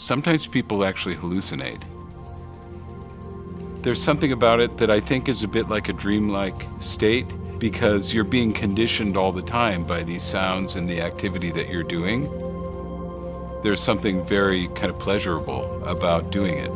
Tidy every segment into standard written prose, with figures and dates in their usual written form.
Sometimes people actually hallucinate. There's something about it that I think is a bit like a dreamlike state, because you're being conditioned all the time by these sounds and the activity that you're doing. There's something very kind of pleasurable about doing it.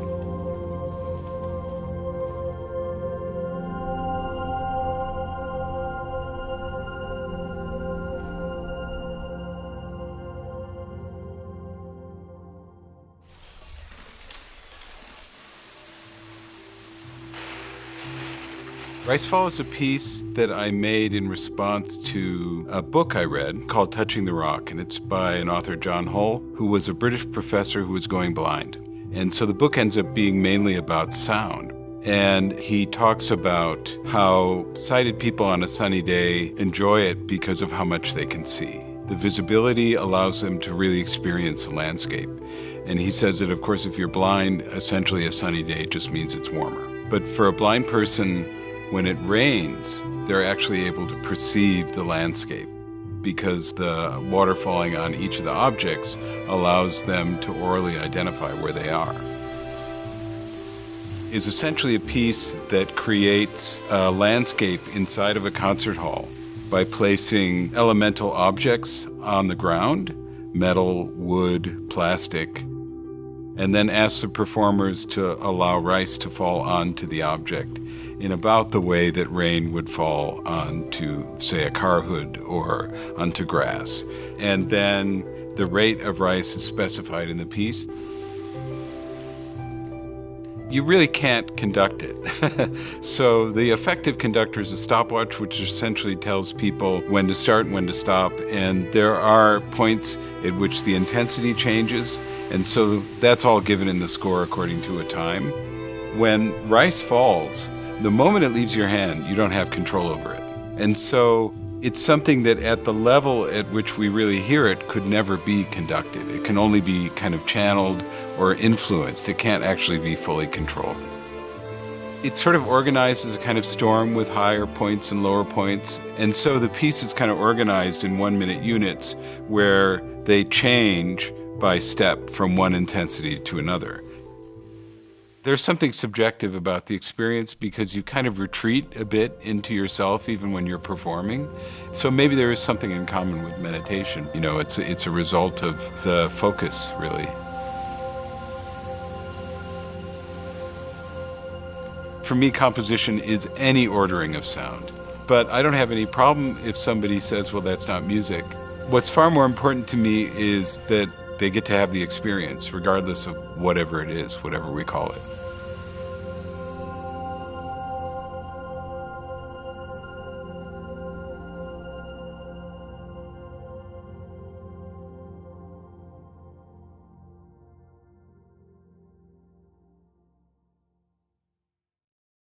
Ricefall is a piece that I made in response to a book I read called Touching the Rock, and it's by an author, John Hull, who was a British professor who was going blind. And so the book ends up being mainly about sound. And he talks about how sighted people on a sunny day enjoy it because of how much they can see. The visibility allows them to really experience the landscape. And he says that, of course, if you're blind, essentially a sunny day just means it's warmer. But for a blind person, when it rains, they're actually able to perceive the landscape because the water falling on each of the objects allows them to orally identify where they are. It's essentially a piece that creates a landscape inside of a concert hall by placing elemental objects on the ground, metal, wood, plastic, and then asks the performers to allow rice to fall onto the object in about the way that rain would fall onto, say, a car hood or onto grass. And then the rate of rice is specified in the piece. You really can't conduct it. So the effective conductor is a stopwatch, which essentially tells people when to start and when to stop. And there are points at which the intensity changes. And so that's all given in the score according to a time. When rice falls, the moment it leaves your hand, you don't have control over it. And so it's something that at the level at which we really hear it could never be conducted. It can only be kind of channeled or influenced. It can't actually be fully controlled. It's sort of organized as a kind of storm with higher points and lower points. And so the piece is kind of organized in 1-minute units where they change by step from one intensity to another. There's something subjective about the experience because you kind of retreat a bit into yourself even when you're performing. So maybe there is something in common with meditation. You know, it's a result of the focus, really. For me, composition is any ordering of sound. But I don't have any problem if somebody says, well, that's not music. What's far more important to me is that they get to have the experience, regardless of whatever it is, whatever we call it.